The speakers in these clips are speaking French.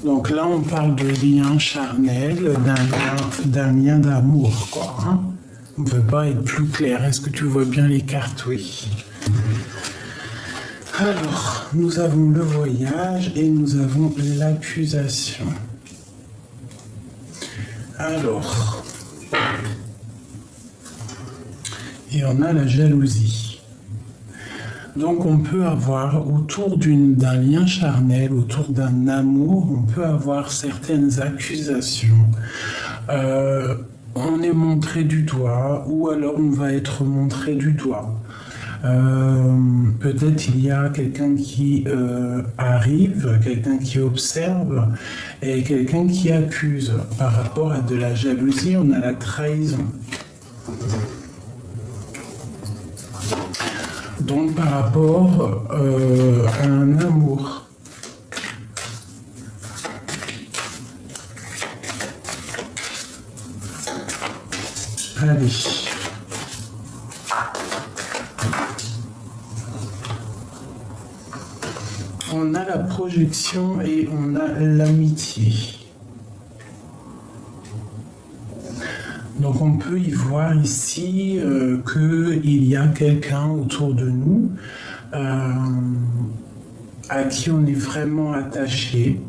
Donc là, on parle de lien charnel, d'un lien d'amour, quoi. Hein. On ne peut pas être plus clair. Est-ce que tu vois bien les cartes? Oui. Alors, nous avons le voyage et nous avons l'accusation. Alors, et on a la jalousie. Donc on peut avoir autour d'un lien charnel, autour d'un amour, on peut avoir certaines accusations. On est montré du doigt ou alors on va être montré du doigt. Peut-être il y a quelqu'un qui arrive, quelqu'un qui observe et quelqu'un qui accuse. Par rapport à de la jalousie, on a la trahison. Donc par rapport à un amour. Allez. On a la projection et on a l'amitié. Donc on peut y voir ici qu'il y a quelqu'un autour de nous à qui on est vraiment attaché,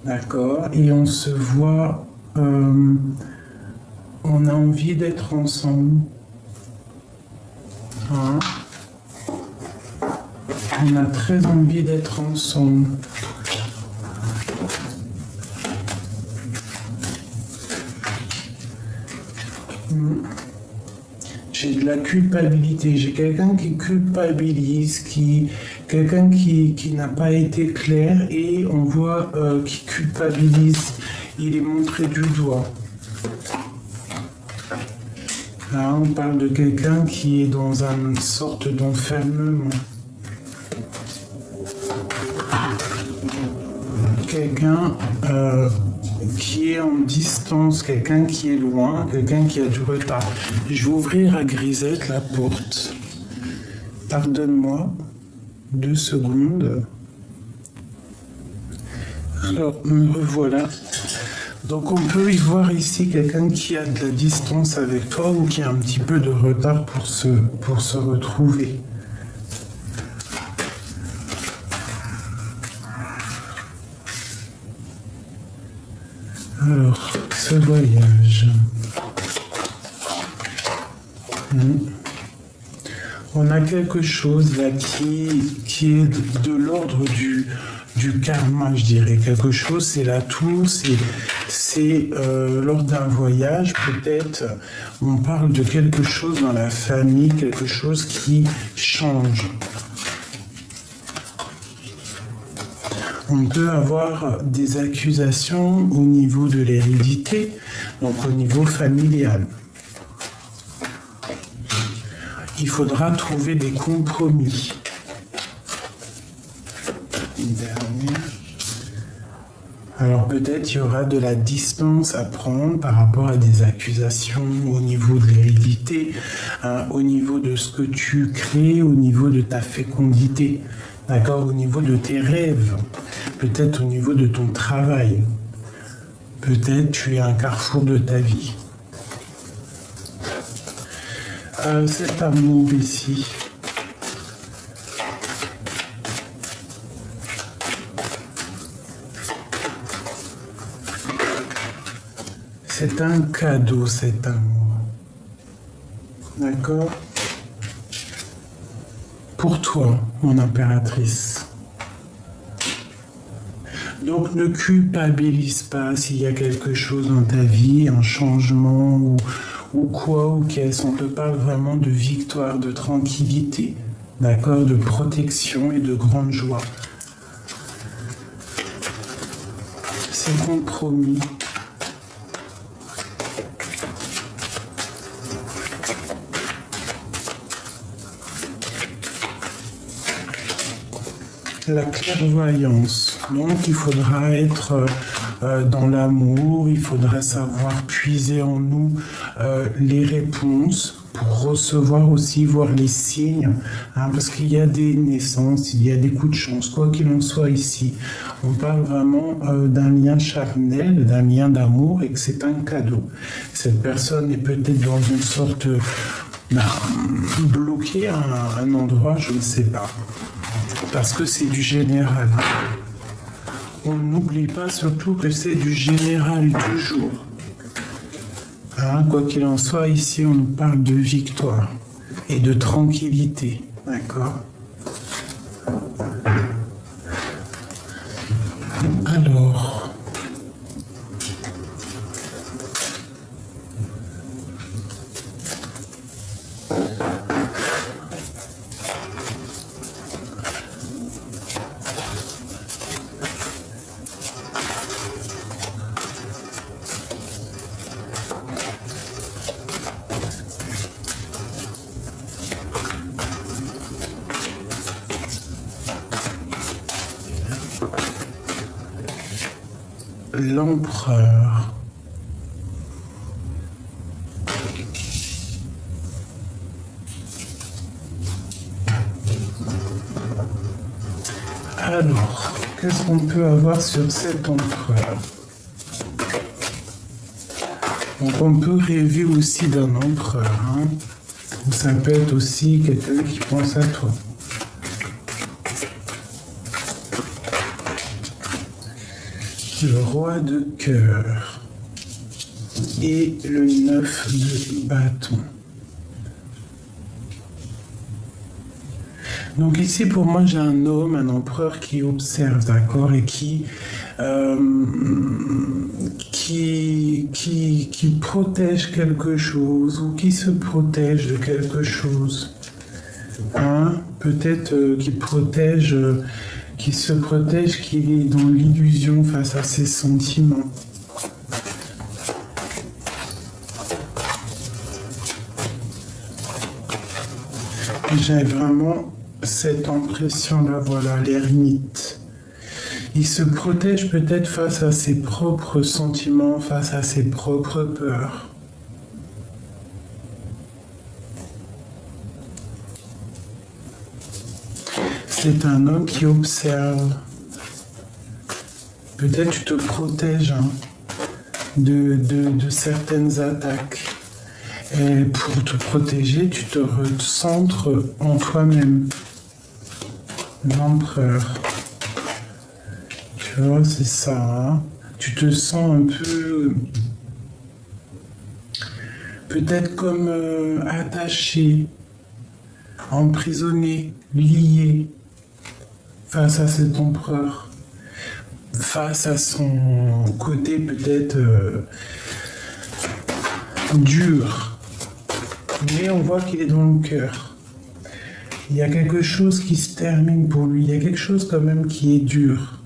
d'accord, et on se voit, on a envie d'être ensemble. Hein? On a très envie d'être ensemble. J'ai de la culpabilité, j'ai quelqu'un qui culpabilise, quelqu'un qui n'a pas été clair et on voit qui culpabilise, il est montré du doigt. Là, on parle de quelqu'un qui est dans une sorte d'enfermement. Quelqu'un qui est en distance, quelqu'un qui est loin, quelqu'un qui a du retard. Je vais ouvrir à Grisette la porte. Pardonne-moi 2 secondes. Alors, me revoilà. Donc, on peut y voir ici quelqu'un qui a de la distance avec toi ou qui a un petit peu de retard pour se retrouver. Alors, ce voyage. On a quelque chose là qui est de l'ordre du karma, je dirais. Quelque chose, c'est la tour, c'est lors d'un voyage, peut-être, on parle de quelque chose dans la famille, quelque chose qui change. On peut avoir des accusations au niveau de l'hérédité, donc au niveau familial. Il faudra trouver des compromis. Alors peut-être il y aura de la distance à prendre par rapport à des accusations au niveau de l'hérédité, au niveau de ce que tu crées, au niveau de ta fécondité, d'accord, au niveau de tes rêves, peut-être au niveau de ton travail. Peut-être tu es à un carrefour de ta vie. Cet amour ici. C'est un cadeau, cet amour. D'accord? Pour toi, mon impératrice. Donc ne culpabilise pas s'il y a quelque chose dans ta vie, un changement ou quoi ou qu'est-ce. On te parle vraiment de victoire, de tranquillité, d'accord, de protection et de grande joie. C'est compromis. La clairvoyance. Donc il faudra être dans l'amour, il faudra savoir puiser en nous les réponses, pour recevoir aussi, voir les signes, hein, parce qu'il y a des naissances, il y a des coups de chance, quoi qu'il en soit ici. On parle vraiment d'un lien charnel, d'un lien d'amour, et que c'est un cadeau. Cette personne est peut-être dans une sorte bloquée à un endroit, je ne sais pas, parce que c'est du général. On n'oublie pas surtout que c'est du général toujours. Hein, quoi qu'il en soit, ici on nous parle de victoire et de tranquillité, d'accord? Alors, l'empereur. Alors, qu'est-ce qu'on peut avoir sur cet empereur? Donc on peut rêver aussi d'un empereur, hein. Ça peut être aussi quelqu'un qui pense à toi. Le roi de cœur et le 9 de bâton. Donc ici pour moi j'ai un homme, un empereur qui observe, d'accord, et qui protège quelque chose ou qui se protège de quelque chose. Hein? Peut-être qui se protège, qui est dans l'illusion face à ses sentiments. J'ai vraiment cette impression-là, voilà, l'ermite. Il se protège peut-être face à ses propres sentiments, face à ses propres peurs. C'est un homme qui observe. Peut-être tu te protèges de certaines attaques. Et pour te protéger, tu te recentres en toi-même. L'empereur. Tu vois, c'est ça. Hein? Tu te sens un peu... peut-être comme attaché, emprisonné, lié face à cet empereur, face à son côté peut-être dur. Mais on voit qu'il est dans le cœur. Il y a quelque chose qui se termine pour lui. Il y a quelque chose quand même qui est dur.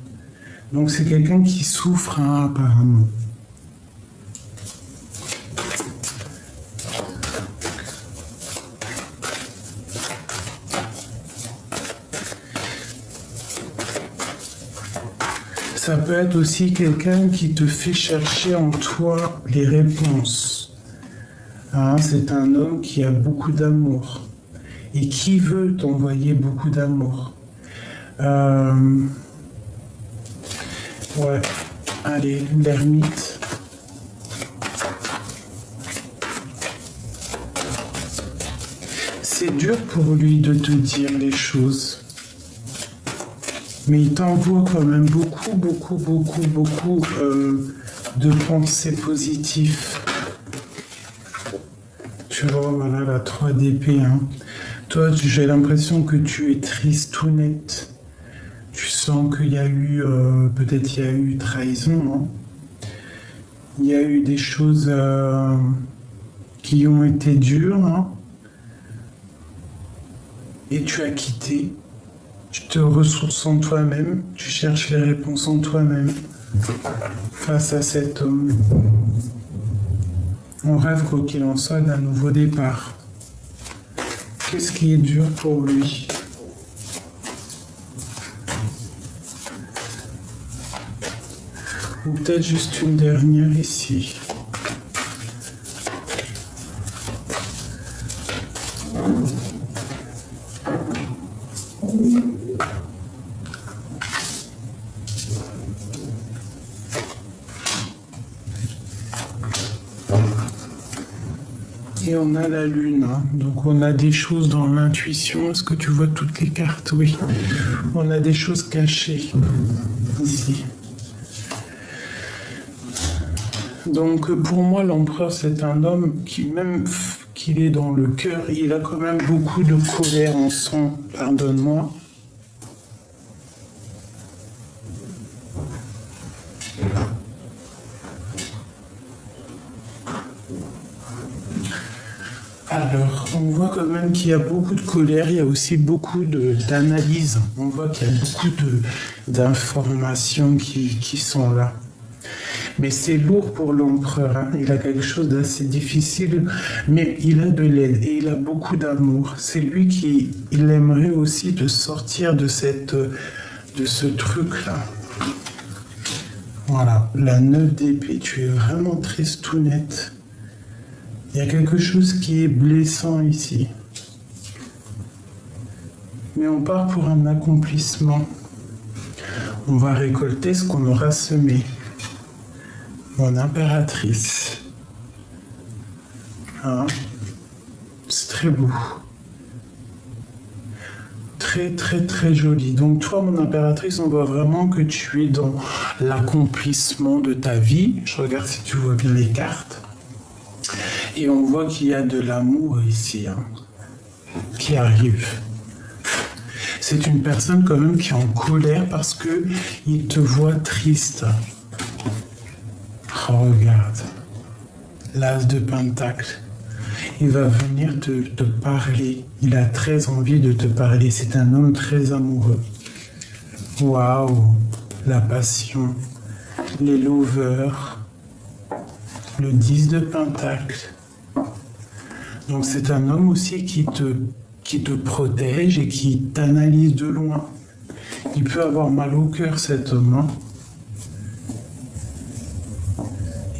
Donc c'est quelqu'un qui souffre, hein, apparemment. Ça peut être aussi quelqu'un qui te fait chercher en toi les réponses. Hein, c'est un homme qui a beaucoup d'amour et qui veut t'envoyer beaucoup d'amour. Ouais, allez, l'ermite. C'est dur pour lui de te dire les choses. Mais il t'envoie quand même beaucoup de pensées positives. Tu vois, voilà la 3 d'épée. Hein. Toi, j'ai l'impression que tu es triste tout net. Tu sens qu'il y a eu, peut-être il y a eu trahison. Hein. Il y a eu des choses qui ont été dures. Hein. Et tu as quitté. Tu te ressources en toi-même, tu cherches les réponses en toi-même face à cet homme. On rêve, quoi qu'il en soit, d'un nouveau départ. Qu'est-ce qui est dur pour lui? Ou peut-être juste une dernière ici. Et on a la lune, hein. Donc on a des choses dans l'intuition. Est-ce que tu vois toutes les cartes? Oui. On a des choses cachées ici. Donc pour moi, l'empereur, c'est un homme qui, même qu'il est dans le cœur, il a quand même beaucoup de colère en son. Pardonne-moi. Alors, on voit quand même qu'il y a beaucoup de colère, il y a aussi beaucoup d'analyse. On voit qu'il y a beaucoup d'informations qui sont là. Mais c'est lourd pour l'empereur, hein. Il a quelque chose d'assez difficile, mais il a de l'aide et il a beaucoup d'amour. C'est lui il aimerait aussi te sortir de ce truc-là. Voilà, la 9 d'épée, tu es vraiment tristounette. Il y a quelque chose qui est blessant ici. Mais on part pour un accomplissement. On va récolter ce qu'on aura semé. Mon impératrice. Hein? C'est très beau. Très, très, très joli. Donc toi, mon impératrice, on voit vraiment que tu es dans l'accomplissement de ta vie. Je regarde si tu vois bien les cartes. Et on voit qu'il y a de l'amour ici, hein, qui arrive. C'est une personne quand même qui est en colère parce que il te voit triste. Oh, regarde, l'as de pentacle. Il va venir te parler. Il a très envie de te parler. C'est un homme très amoureux. Waouh, la passion, les lovers, le 10 de pentacle. Donc c'est un homme aussi qui te protège et qui t'analyse de loin. Il peut avoir mal au cœur, cet homme, hein.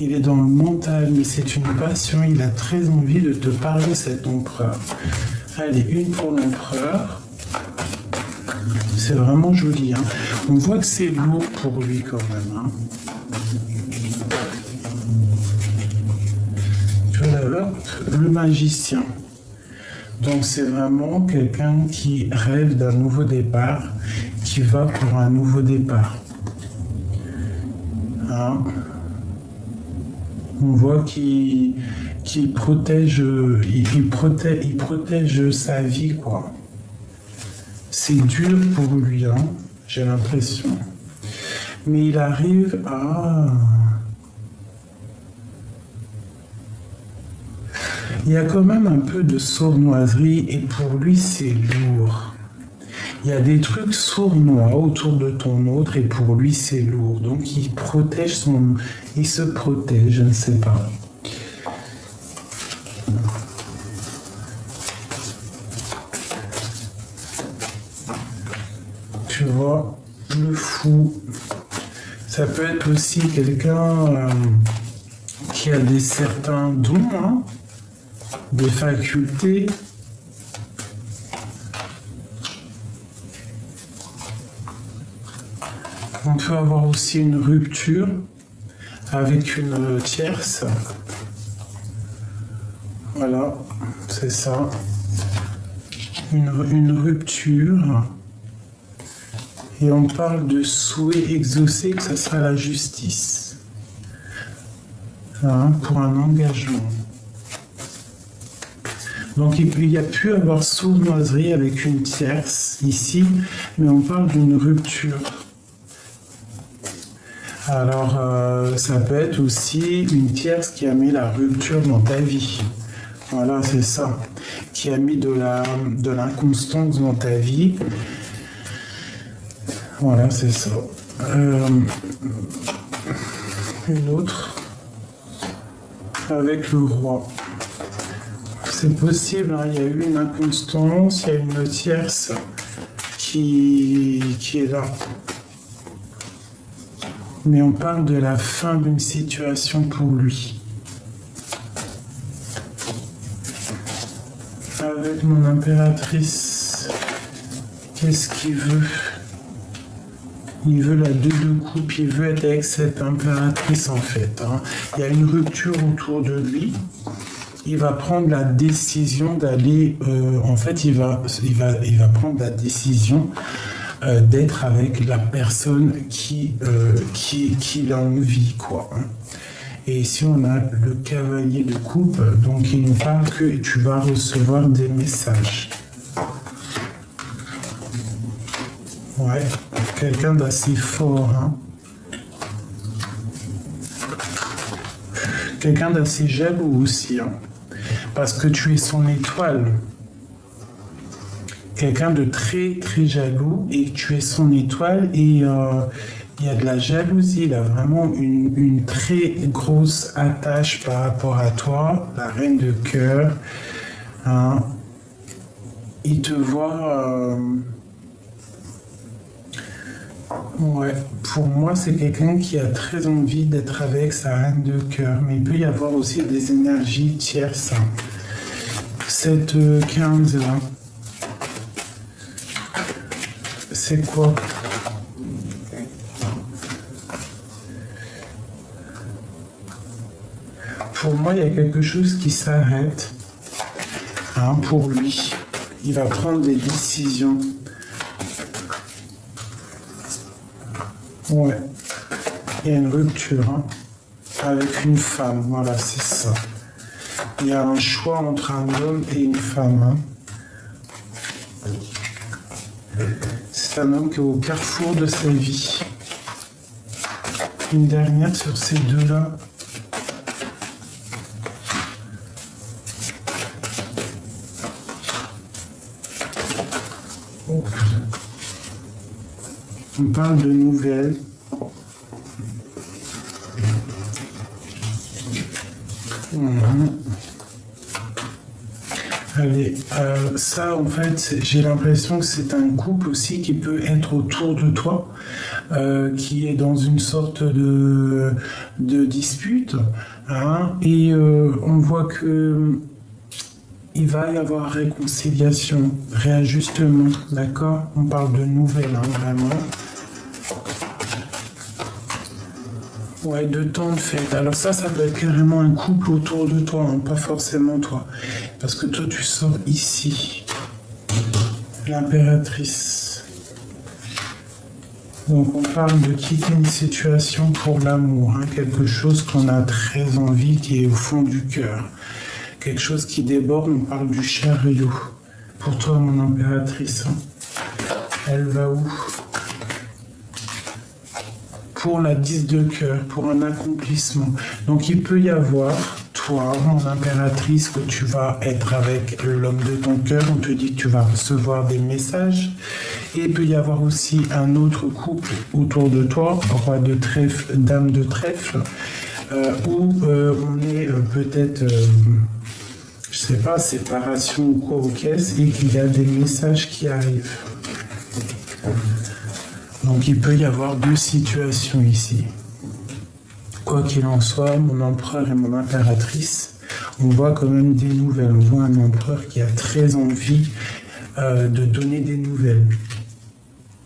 Il est dans le mental, mais c'est une passion. Il a très envie de te parler, cet empereur. Allez, une pour l'empereur. C'est vraiment joli, hein. On voit que c'est lourd pour lui quand même, hein. Le magicien. Donc c'est vraiment quelqu'un qui rêve d'un nouveau départ, qui va pour un nouveau départ. Hein? On voit qu'il protège, il protège sa vie, quoi. C'est dur pour lui, hein, j'ai l'impression. Mais il arrive à... Il y a quand même un peu de sournoiserie et pour lui c'est lourd. Il y a des trucs sournois autour de ton autre et pour lui c'est lourd. Donc il il se protège, je ne sais pas. Tu vois, le fou, ça peut être aussi quelqu'un qui a certains dons, hein, des facultés. On peut avoir aussi une rupture avec une tierce. Voilà, c'est ça. Une rupture. Et on parle de souhait exaucé, que ce sera la justice. Hein, pour un engagement. Donc il y a pu avoir sournoiserie avec une tierce ici, mais on parle d'une rupture. Alors ça peut être aussi une tierce qui a mis la rupture dans ta vie. Voilà, c'est ça. Qui a mis de l'inconstance dans ta vie. Voilà, c'est ça. Une autre avec le roi. C'est possible, hein, il y a eu une inconstance, il y a une tierce qui est là. Mais on parle de la fin d'une situation pour lui. Avec mon impératrice, qu'est-ce qu'il veut? Il veut la 2 de coupe, il veut être avec cette impératrice en fait, hein. Il y a une rupture autour de lui. il va prendre la décision d'aller, en fait, il va prendre la décision d'être avec la personne qu'il a envie, quoi. Et ici, on a le cavalier de coupe, donc il nous parle que tu vas recevoir des messages. Ouais, quelqu'un d'assez fort, hein. Quelqu'un d'assez jaloux aussi, hein. Parce que tu es son étoile. Quelqu'un de très très jaloux et tu es son étoile et il y a de la jalousie, il a vraiment une très grosse attache par rapport à toi, la reine de cœur. Hein. Il te voit... Ouais, pour moi, c'est quelqu'un qui a très envie d'être avec sa reine de cœur, mais il peut y avoir aussi des énergies tierces. Cette 15 là, c'est quoi? Pour moi, il y a quelque chose qui s'arrête, hein, pour lui. Il va prendre des décisions. Ouais, il y a une rupture, hein, avec une femme, voilà, c'est ça. Il y a un choix entre un homme et une femme. Hein. C'est un homme qui est au carrefour de sa vie. Une dernière sur ces deux-là. Oh. On parle de nouvelles. Allez, ça en fait, j'ai l'impression que c'est un couple aussi qui peut être autour de toi, qui est dans une sorte de dispute, hein, et on voit que il va y avoir réconciliation, réajustement, d'accord? On parle de nouvelles, hein, vraiment. Ouais, de temps de fête. Alors ça peut être carrément un couple autour de toi, hein, pas forcément toi. Parce que toi, tu sors ici. L'impératrice. Donc on parle de quitter une situation pour l'amour, hein, quelque chose qu'on a très envie, qui est au fond du cœur. Quelque chose qui déborde, on parle du chariot. Pour toi, mon impératrice, hein, elle va où? Pour la 10 de cœur, pour un accomplissement. Donc il peut y avoir, toi, mon impératrice, que tu vas être avec l'homme de ton cœur, on te dit que tu vas recevoir des messages. Et il peut y avoir aussi un autre couple autour de toi, roi de trèfle, dame de trèfle, où on est peut-être, je sais pas, séparation ou quoi, ou qu'est-ce, et qu'il y a des messages qui arrivent. Donc il peut y avoir deux situations ici. Quoi qu'il en soit, mon empereur et mon impératrice, on voit quand même des nouvelles. On voit un empereur qui a très envie de donner des nouvelles.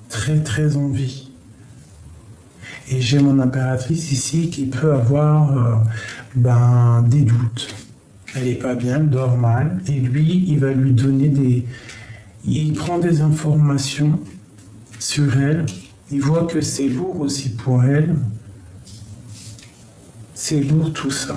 Très très envie. Et j'ai mon impératrice ici qui peut avoir des doutes. Elle n'est pas bien, elle dort mal. Et lui, il va lui donner des... Il prend des informations sur elle. Il voit que c'est lourd aussi pour elle. C'est lourd tout ça.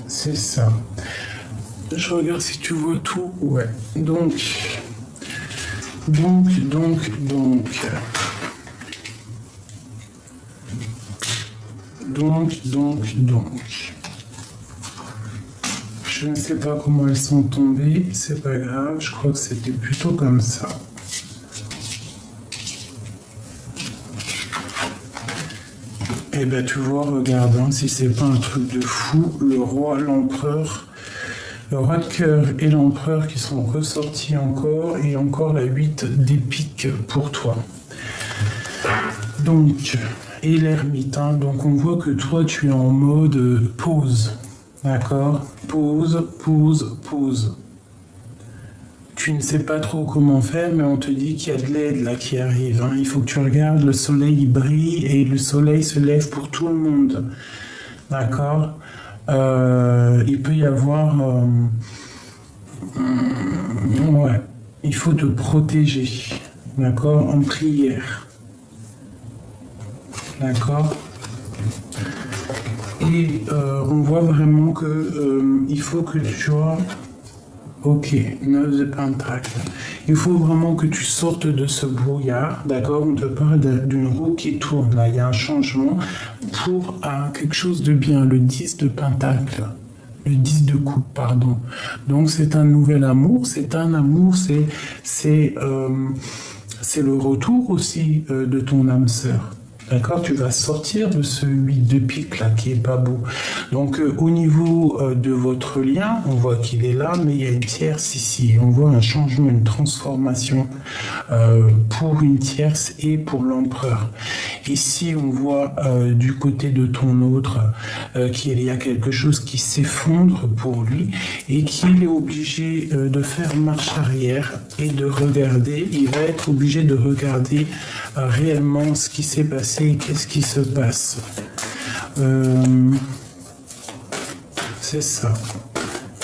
C'est ça. Je regarde si tu vois tout. Ouais. Donc. Je Je ne sais pas comment elles sont tombées, c'est pas grave, je crois que c'était plutôt comme ça. Et ben tu vois, regarde, hein, si c'est pas un truc de fou, le roi, l'empereur, le roi de cœur et l'empereur qui sont ressortis encore, et encore la 8 d'épique pour toi. Donc, et l'ermite, hein, donc on voit que toi tu es en mode pause, d'accord? Pause, pause, pause. Tu ne sais pas trop comment faire, mais on te dit qu'il y a de l'aide là qui arrive. Hein. Il faut que tu regardes, le soleil brille et le soleil se lève pour tout le monde. D'accord? Il peut y avoir... ouais, il faut te protéger. D'accord? En prière. D'accord? Et on voit vraiment que il faut que tu vois... Ok, 9 de pentacle. Il faut vraiment que tu sortes de ce brouillard, d'accord? On te parle d'une roue qui tourne, là, il y a un changement pour quelque chose de bien, le 10 de pentacle, le 10 de coupe, pardon. Donc c'est un nouvel amour, c'est un amour, c'est le retour aussi de ton âme sœur. D'accord, tu vas sortir de ce 8 de pique là qui est pas beau. Donc au niveau de votre lien, on voit qu'il est là, mais il y a une tierce ici. On voit un changement, une transformation pour une tierce et pour l'empereur. Ici, on voit du côté de ton autre qu'il y a quelque chose qui s'effondre pour lui et qu'il est obligé de faire marche arrière et de regarder. Il va être obligé de regarder réellement ce qui s'est passé et qu'est-ce qui se passe. C'est ça.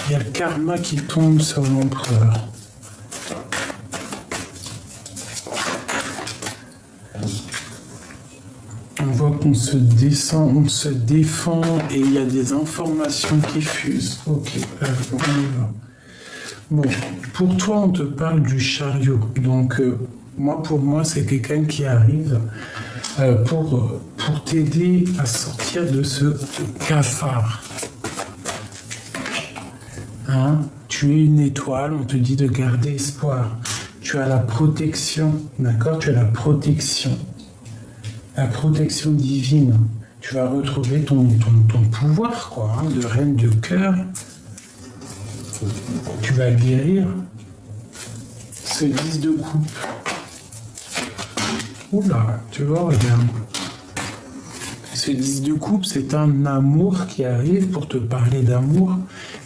Il y a le karma qui tombe sur l'empereur. On voit qu'on se descend, on se défend et il y a des informations qui fusent. Ok, on y va. Bon, pour toi, on te parle du chariot. Donc, pour moi, c'est quelqu'un qui arrive pour t'aider à sortir de ce cafard. Hein? Tu es une étoile, on te dit de garder espoir. Tu as la protection, d'accord? Tu as la protection divine. Tu vas retrouver ton pouvoir, quoi, hein, de reine de cœur. Tu vas guérir ce 10 de coupe. Oula, tu vois, regarde. Ce 10 de coupe, c'est un amour qui arrive pour te parler d'amour.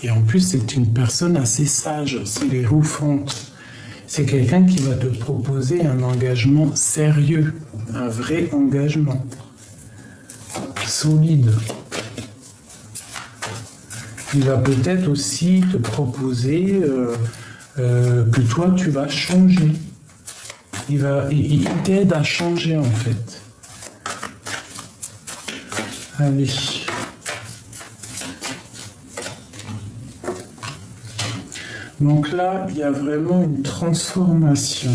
Et en plus, c'est une personne assez sage, c'est les roufantes. C'est quelqu'un qui va te proposer un engagement sérieux, un vrai engagement, solide. Il va peut-être aussi te proposer que toi, tu vas changer. Il t'aide à changer, en fait. Allez. Donc là, il y a vraiment une transformation.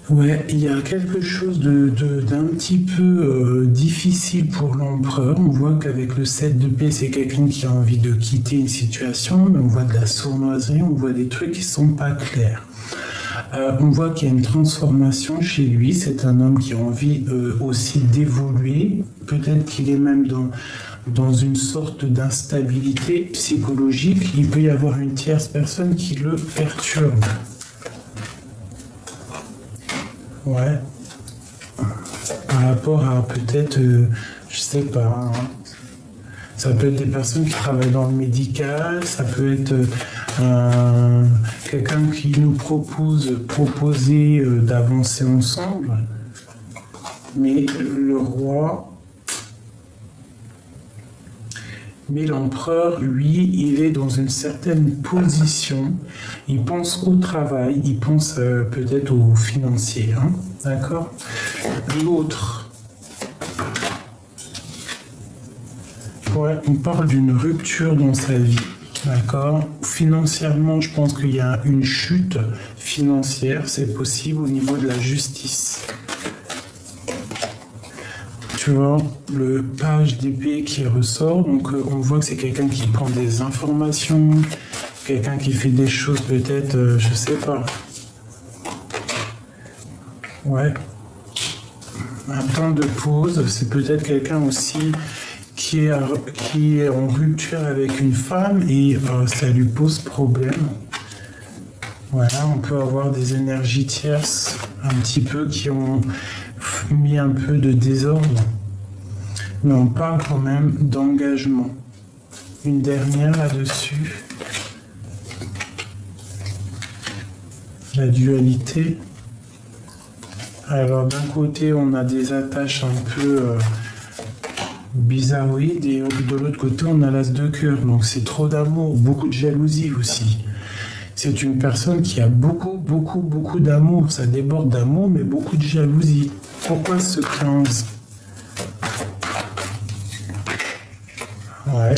Ouais, il y a quelque chose d'un petit peu difficile pour l'empereur. On voit qu'avec le 7 de paix, c'est quelqu'un qui a envie de quitter une situation, mais on voit de la sournoiserie, on voit des trucs qui sont pas clairs. On voit qu'il y a une transformation chez lui. C'est un homme qui a envie aussi d'évoluer. Peut-être qu'il est même dans une sorte d'instabilité psychologique. Il peut y avoir une tierce personne qui le perturbe. Ouais. Par rapport à peut-être, je sais pas, hein. Ça peut être des personnes qui travaillent dans le médical, ça peut être quelqu'un qui nous proposer d'avancer ensemble. Mais le roi, mais l'empereur, lui, il est dans une certaine position. Il pense au travail, il pense peut-être au financier, hein, d'accord? L'autre. Ouais, on parle d'une rupture dans sa vie. D'accord. Financièrement, je pense qu'il y a une chute financière, c'est possible au niveau de la justice. Tu vois, le page d'épée qui ressort, donc on voit que c'est quelqu'un qui prend des informations, quelqu'un qui fait des choses peut-être, je sais pas. Ouais. Un temps de pause, c'est peut-être quelqu'un aussi qui est en rupture avec une femme et ça lui pose problème. Voilà, on peut avoir des énergies tierces un petit peu qui ont mis un peu de désordre. Mais on parle quand même d'engagement. Une dernière là-dessus. La dualité. Alors d'un côté, on a des attaches un peu bizarroïdes et de l'autre côté, on a l'as de cœur. Donc c'est trop d'amour, beaucoup de jalousie aussi. C'est une personne qui a beaucoup d'amour. Ça déborde d'amour, mais beaucoup de jalousie. Pourquoi ce 15? Ouais.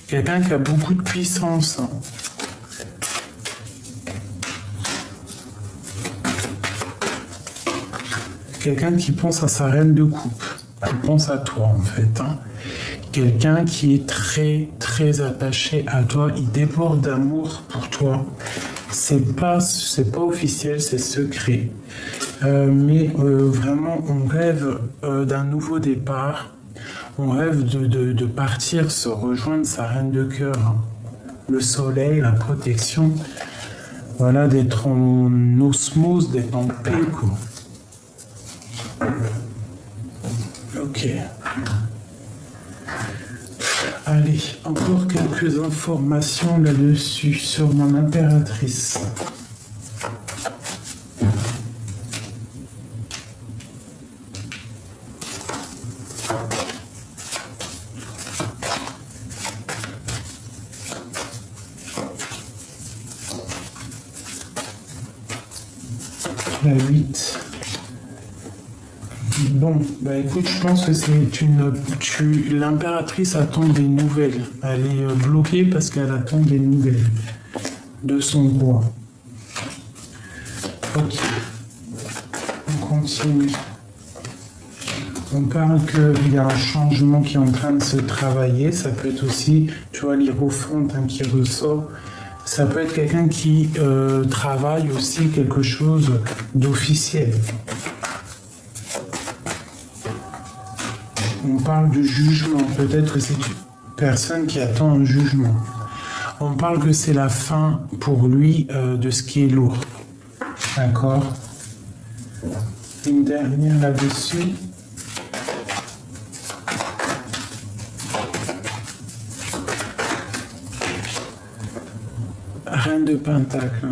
Quelqu'un qui a beaucoup de puissance. Quelqu'un qui pense à sa reine de coupe. Qui pense à toi, en fait. Quelqu'un qui est très attaché à toi. Il déborde d'amour pour toi. C'est pas officiel, c'est secret. Mais vraiment, on rêve d'un nouveau départ. On rêve de partir, se rejoindre sa reine de cœur. Le soleil, la protection. Voilà, d'être en osmose, d'être en paix, quoi. Ok. Allez, encore quelques informations là-dessus sur mon impératrice. La 8. Bon, bah écoute, je pense que c'est l'impératrice attend des nouvelles. Elle est bloquée parce qu'elle attend des nouvelles de son roi. Ok. On continue. On parle qu'il y a un changement qui est en train de se travailler. Ça peut être aussi, tu vois, l'hiérophant qui ressort. Ça peut être quelqu'un qui travaille aussi quelque chose d'officiel. On parle de jugement. Peut-être que c'est une personne qui attend un jugement. On parle que c'est la fin pour lui de ce qui est lourd. D'accord? Une dernière là-dessus. Reine de Pentacle.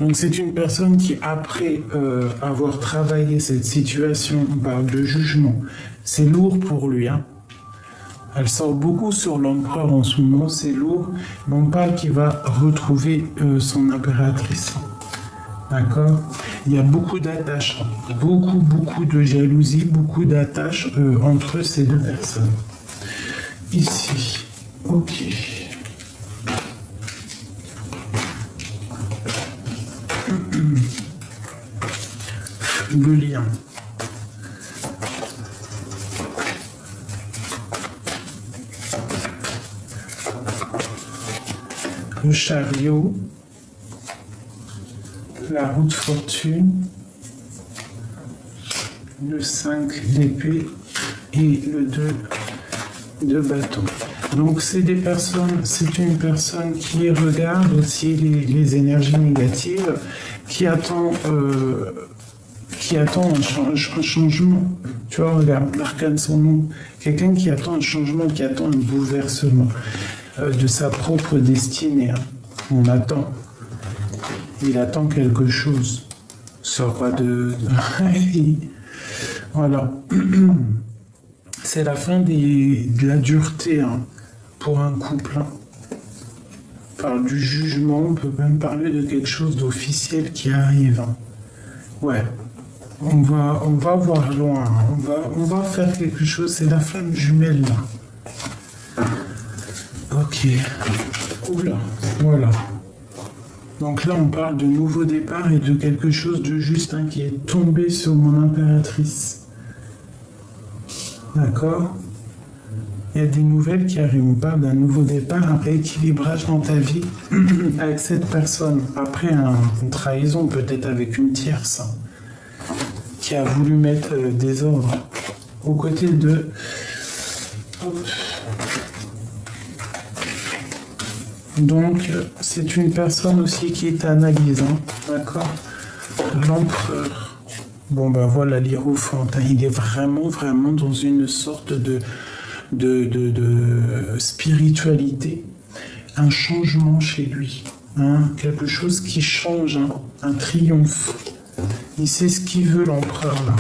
Donc c'est une personne qui, après avoir travaillé cette situation, on parle de jugement. C'est lourd pour lui. Elle sort beaucoup sur l'empereur en ce moment, c'est lourd. Mais on parle qu'il va retrouver son impératrice. D'accord? Il y a beaucoup d'attaches, beaucoup de jalousie, beaucoup d'attaches entre ces deux personnes. Ici. Ok. Le lien. Le chariot. La roue de fortune. Le 5 d'épée et le 2 de bâton. Donc c'est une personne qui regarde aussi les énergies négatives, qui attend un changement. Tu vois, regarde, l'arcane son nom. Quelqu'un qui attend un changement, qui attend un bouleversement de sa propre destinée. On attend. Il attend quelque chose. Sort de... Voilà. C'est la fin de la dureté pour un couple. On parle du jugement, on peut même parler de quelque chose d'officiel qui arrive. Ouais. On va voir loin. On va faire quelque chose. C'est la flamme jumelle là. Ok. Oula, voilà. Donc là, on parle de nouveau départ et de quelque chose de juste qui est tombé sur mon impératrice. D'accord? Il y a des nouvelles qui arrivent. On parle d'un nouveau départ, un rééquilibrage dans ta vie avec cette personne. Après, une trahison, peut-être avec une tierce, qui a voulu mettre des ordres aux côtés de... Donc, c'est une personne aussi qui est analysante, d'accord? L'empereur. Bon, ben voilà, l'hiérophante, il est vraiment dans une sorte de spiritualité, un changement chez lui, quelque chose qui change, un triomphe. Il sait ce qu'il veut, l'empereur, là.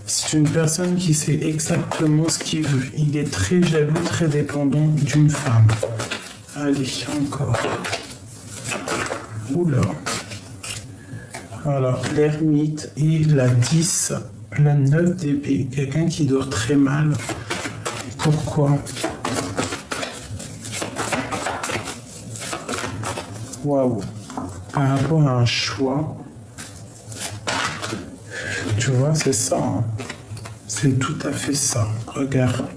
C'est une personne qui sait exactement ce qu'il veut. Il est très jaloux, très dépendant d'une femme. Allez, encore. Oula. Alors, l'ermite et la 10, la 9 d'épée. Quelqu'un qui dort très mal. Pourquoi? Waouh. Par rapport à un choix. Tu vois, c'est ça. C'est tout à fait ça. Regarde.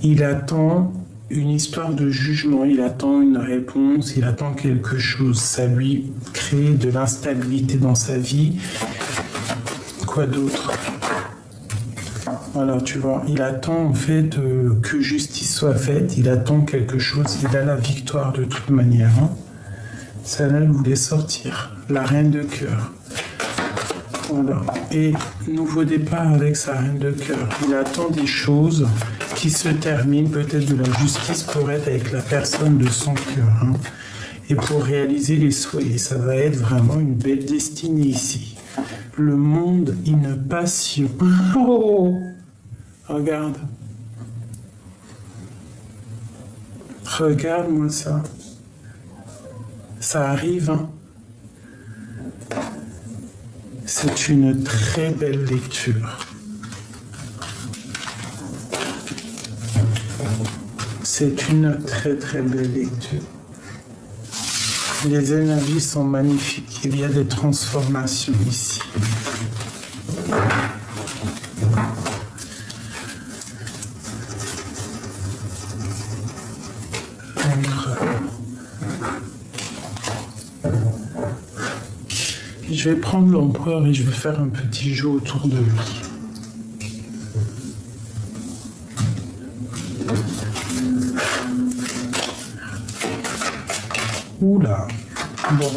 Il attend une histoire de jugement, il attend une réponse, il attend quelque chose. Ça lui crée de l'instabilité dans sa vie. Quoi d'autre? Voilà, tu vois, il attend en fait que justice soit faite, il attend quelque chose, il a la victoire de toute manière. Celle-là, elle voulait sortir, la reine de cœur. Voilà. Et nouveau départ avec sa reine de cœur. Il attend des choses qui se terminent, peut-être de la justice pour être avec la personne de son cœur. Et pour réaliser les souhaits. Et ça va être vraiment une belle destinée ici. Le monde, une passion. Oh, regarde. Regarde-moi ça. Ça arrive, C'est une très belle lecture. C'est une très belle lecture. Les énergies sont magnifiques. Il y a des transformations ici. Je vais prendre l'empereur et je vais faire un petit jeu autour de lui. Oula. Bon,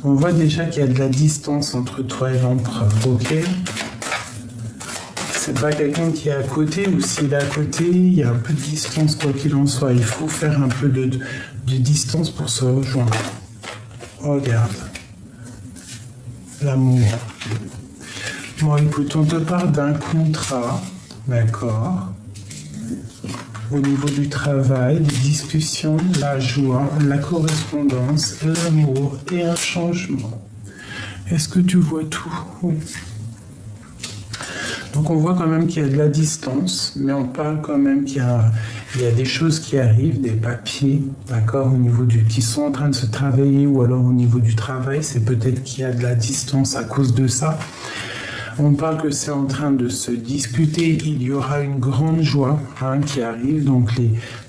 on voit déjà qu'il y a de la distance entre toi et l'empereur, ok? C'est pas quelqu'un qui est à côté, ou s'il est à côté, il y a un peu de distance, quoi qu'il en soit. Il faut faire un peu de distance pour se rejoindre. Regarde. L'amour. Bon, écoute, on te parle d'un contrat, d'accord? Au niveau du travail, des discussions, la joie, la correspondance, l'amour et un changement. Est-ce que tu vois tout? Oui. Donc on voit quand même qu'il y a de la distance, mais on parle quand même qu'il y a des choses qui arrivent, des papiers, d'accord, au niveau qui sont en train de se travailler, ou alors au niveau du travail, c'est peut-être qu'il y a de la distance à cause de ça. On parle que c'est en train de se discuter, il y aura une grande joie qui arrive, donc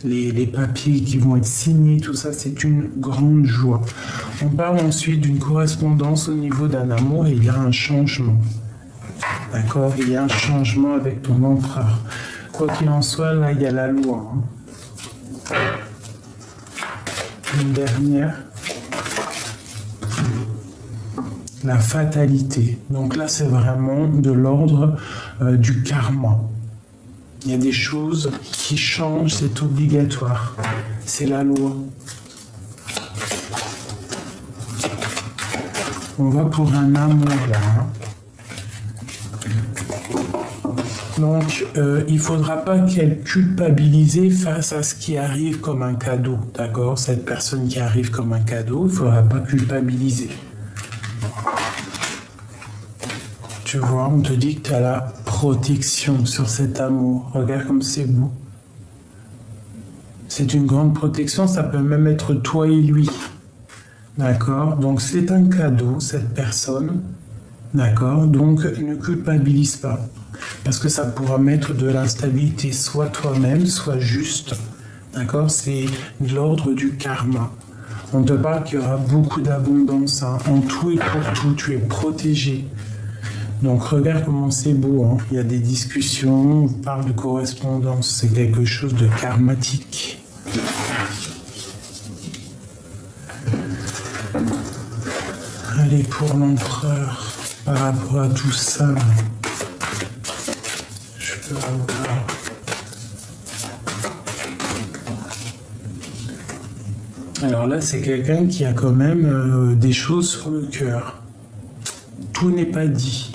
les papiers qui vont être signés, tout ça, c'est une grande joie. On parle ensuite d'une correspondance au niveau d'un amour, et il y a un changement. D'accord? Il y a un changement avec ton empereur. Quoi qu'il en soit, là, il y a la loi. Une dernière. La fatalité. Donc là, c'est vraiment de l'ordre du karma. Il y a des choses qui changent, c'est obligatoire. C'est la loi. On va pour un amour là. Donc, il ne faudra pas qu'elle culpabilise face à ce qui arrive comme un cadeau, d'accord? Cette personne qui arrive comme un cadeau, il ne faudra pas culpabiliser. Tu vois, on te dit que tu as la protection sur cet amour. Regarde comme c'est beau. C'est une grande protection, ça peut même être toi et lui. D'accord? Donc c'est un cadeau, cette personne. D'accord? Donc ne culpabilise pas. Parce que ça pourra mettre de l'instabilité, soit toi-même, soit juste. D'accord? C'est l'ordre du karma. On te parle qu'il y aura beaucoup d'abondance. Hein. En tout et pour tout, tu es protégé. Donc regarde comment c'est beau. Hein. Il y a des discussions, on parle de correspondance. C'est quelque chose de karmatique. Allez, pour l'empereur, par rapport à tout ça, je peux avoir... Alors là, c'est quelqu'un qui a quand même des choses sur le cœur. Tout n'est pas dit.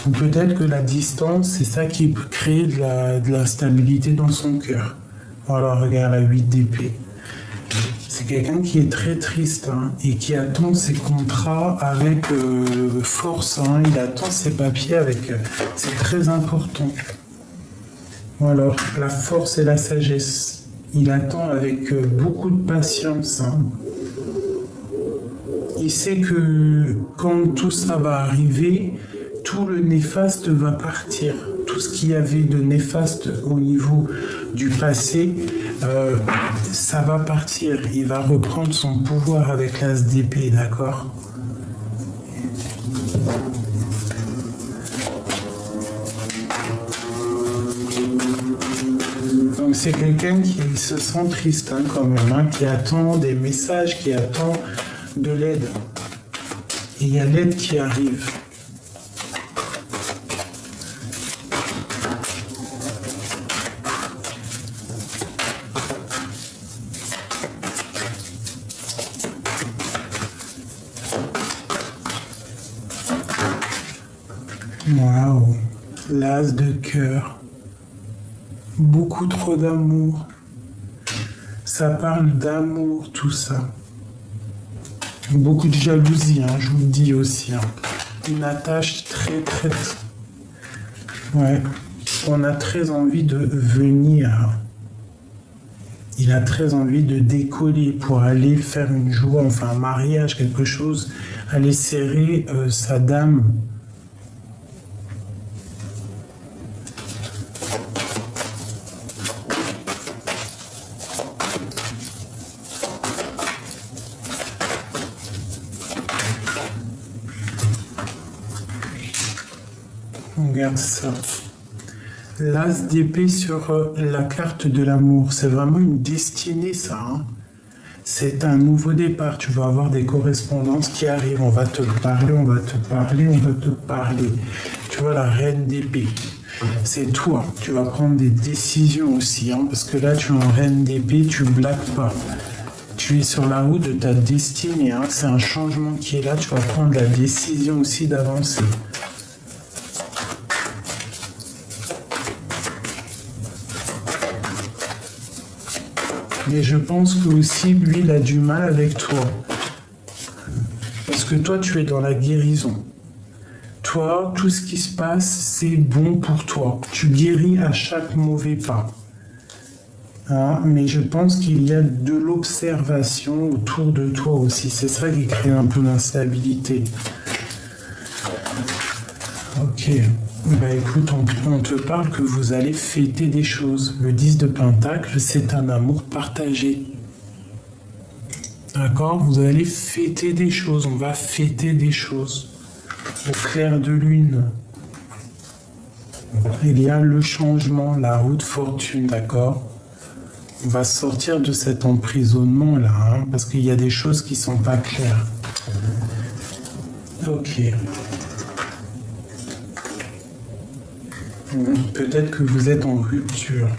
Ou peut-être que la distance, c'est ça qui peut créer de la stabilité dans son cœur. Voilà, regarde la 8 d'épée. C'est quelqu'un qui est très triste hein, et qui attend ses contrats avec force. Hein, il attend ses papiers avec... c'est très important. Voilà, la force et la sagesse. Il attend avec beaucoup de patience. Hein. Il sait que quand tout ça va arriver, tout le néfaste va partir. Tout ce qu'il y avait de néfaste au niveau du passé, ça va partir. Il va reprendre son pouvoir avec l'as d'épée, d'accord ? Donc c'est quelqu'un qui se sent triste hein, quand même, hein, qui attend des messages, qui attend de l'aide. Et il y a l'aide qui arrive. Waouh, l'as de cœur. Beaucoup trop d'amour. Ça parle d'amour, tout ça. Beaucoup de jalousie, hein, je vous le dis aussi. Hein. Une attache très, très... Ouais, on a très envie de venir. Il a très envie de décoller pour aller faire une joie, enfin un mariage, quelque chose. Aller serrer sa dame. Regarde ça. L'as d'épée sur la carte de l'amour. C'est vraiment une destinée, ça. Hein. C'est un nouveau départ. Tu vas avoir des correspondances qui arrivent. On va te parler, on va te parler, on va te parler. Tu vois, la reine d'épée. C'est toi. Tu vas prendre des décisions aussi. Hein, parce que là, tu es en reine d'épée, tu ne blagues pas. Tu es sur la route de ta destinée. Hein. C'est un changement qui est là. Tu vas prendre la décision aussi d'avancer. Mais je pense que aussi, lui, il a du mal avec toi. Parce que toi, tu es dans la guérison. Toi, tout ce qui se passe, c'est bon pour toi. Tu guéris à chaque mauvais pas. Hein, mais je pense qu'il y a de l'observation autour de toi aussi. C'est ça qui crée un peu d'instabilité. Ok. Bah écoute, on te parle que vous allez fêter des choses. Le 10 de Pentacle, c'est un amour partagé. D'accord? Vous allez fêter des choses. On va fêter des choses. Au clair de lune. Il y a le changement, la roue de fortune, d'accord? On va sortir de cet emprisonnement-là, hein, parce qu'il y a des choses qui sont pas claires. Ok. Peut-être que vous êtes en rupture.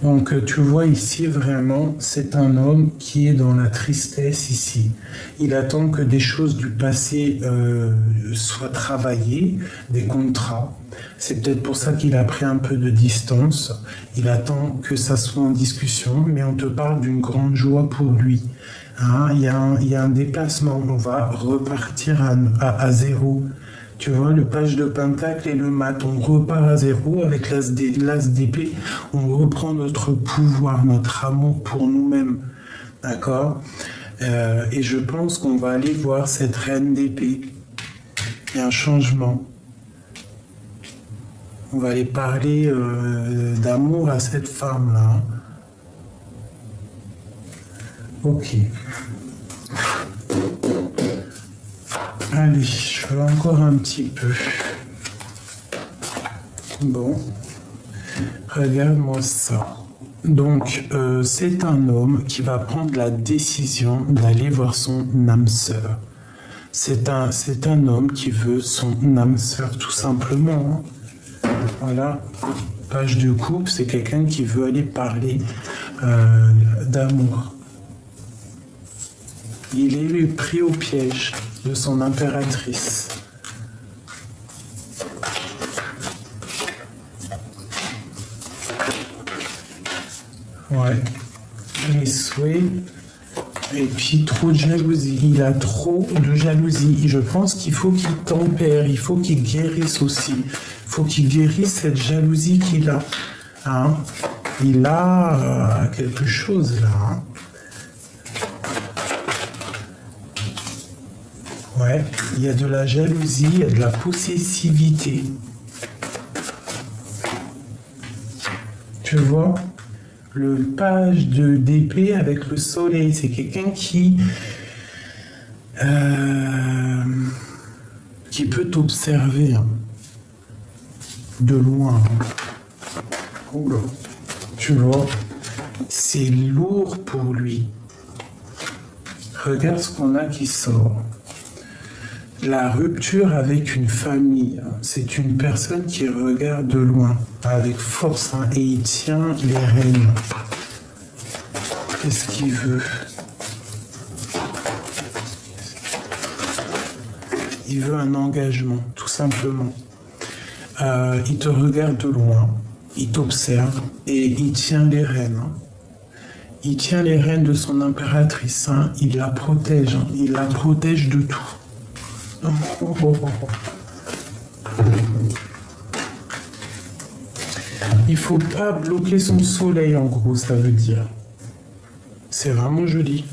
Donc tu vois ici vraiment, c'est un homme qui est dans la tristesse ici. Il attend que des choses du passé soient travaillées, des contrats. C'est peut-être pour ça qu'il a pris un peu de distance. Il attend que ça soit en discussion, mais on te parle d'une grande joie pour lui. Hein, il y a un déplacement, on va repartir à zéro. Tu vois, le page de pentacle et le mat, on repart à zéro avec l'as d'épée, on reprend notre pouvoir, notre amour pour nous-mêmes, d'accord? Et je pense qu'on va aller voir cette reine d'épée. Il y a un changement. On va aller parler d'amour à cette femme-là. Ok. Allez, je fais encore un petit peu. Bon. Regarde-moi ça. Donc, c'est un homme qui va prendre la décision d'aller voir son âme sœur. C'est un homme qui veut son âme sœur, tout simplement. Voilà. Page de coupe, c'est quelqu'un qui veut aller parler d'amour. Il est pris au piège de son impératrice. Ouais. Les souhaits. Et puis trop de jalousie. Il a trop de jalousie. Je pense qu'il faut qu'il tempère. Il faut qu'il guérisse aussi. Il faut qu'il guérisse cette jalousie qu'il a. Hein? Il a quelque chose là. Hein? Ouais, il y a de la jalousie, il y a de la possessivité. Tu vois, le page d'épée avec le soleil, c'est quelqu'un qui peut t'observer de loin. Oula. Tu vois, c'est lourd pour lui. Regarde ce qu'on a qui sort. La rupture avec une famille, c'est une personne qui regarde de loin, avec force, et il tient les rênes. Qu'est-ce qu'il veut? Il veut un engagement, tout simplement. Il te regarde de loin, il t'observe et il tient les rênes. Il tient les rênes de son impératrice, il la protège de tout. Il faut pas bloquer son soleil, en gros, ça veut dire. C'est vraiment joli.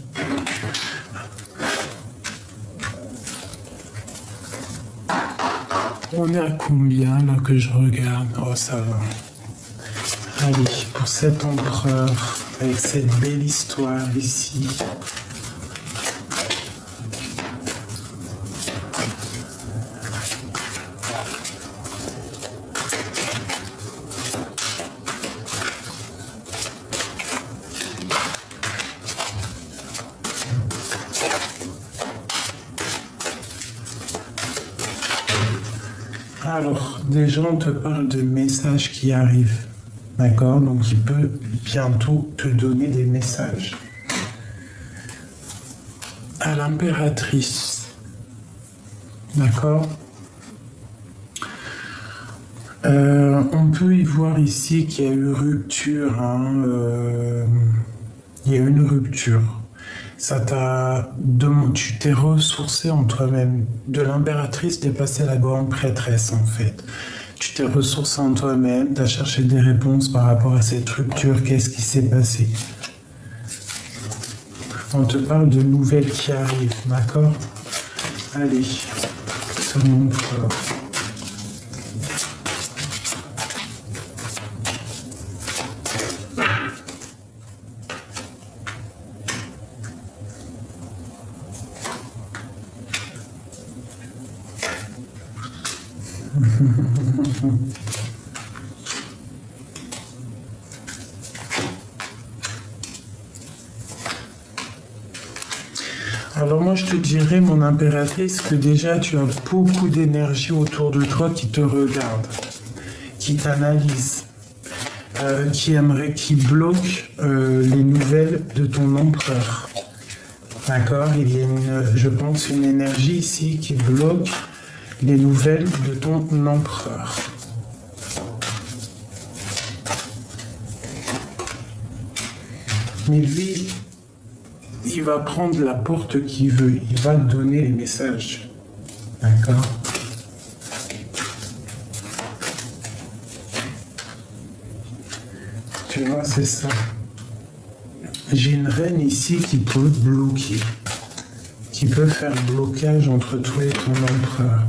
On est à combien là que je regarde? Oh, ça va. Allez, pour cet empereur, avec cette belle histoire ici. Alors, déjà, on te parle de messages qui arrivent. D'accord? Donc, il peut bientôt te donner des messages. À l'impératrice. D'accord? On peut y voir ici qu'il y a eu rupture. Il y a eu une rupture. Tu t'es ressourcé en toi-même. De l'impératrice, t'es passé à la grande prêtresse, en fait. Tu t'es ressourcé en toi-même, t'as cherché des réponses par rapport à cette rupture. Qu'est-ce qui s'est passé? On te parle de nouvelles qui arrivent, d'accord? Allez, soyons forts. Alors moi je te dirais, mon impératrice, que déjà tu as beaucoup d'énergie autour de toi qui te regarde, qui t'analyse, qui bloque les nouvelles de ton empereur. D'accord? Il y a je pense, une énergie ici qui bloque les nouvelles de ton empereur. Mais lui, il va prendre la porte qu'il veut. Il va te donner les messages. D'accord? Tu vois, c'est ça. J'ai une reine ici qui peut bloquer, qui peut faire blocage entre toi et ton empereur.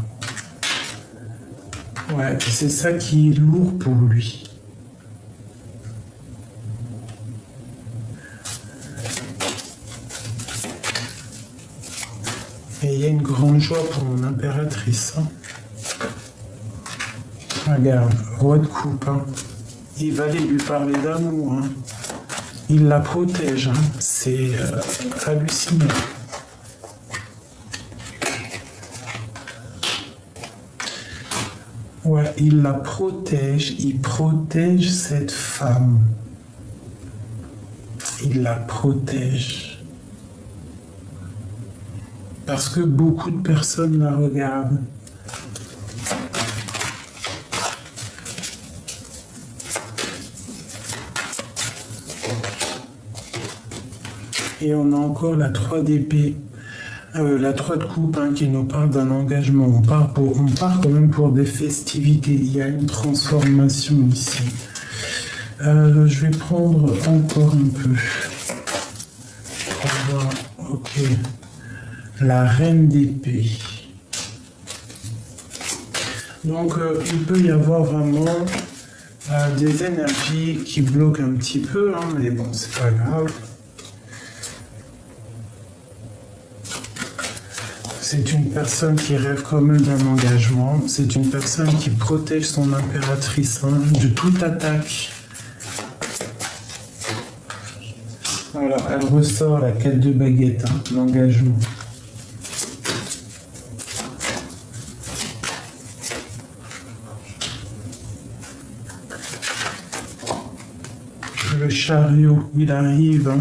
Ouais, c'est ça qui est lourd pour lui. Et il y a une grande joie pour mon impératrice. Hein. Regarde, roi de coupe. Hein. Il va aller lui parler d'amour. Hein. Il la protège. Hein. C'est hallucinant. Ouais, il la protège. Il protège cette femme. Il la protège. Parce que beaucoup de personnes la regardent. Et on a encore la 3 d'épée, la 3 de coupe hein, qui nous parle d'un engagement. On part quand même pour des festivités. Il y a une transformation ici. Je vais prendre encore un peu. On va, ok. La reine d'épée. Donc, il peut y avoir vraiment des énergies qui bloquent un petit peu, hein, mais bon, c'est pas grave. C'est une personne qui rêve quand même d'un engagement. C'est une personne qui protège son impératrice hein, de toute attaque. Voilà, elle ressort la 4 de baguette, hein, l'engagement. Le chariot, il arrive. Hein.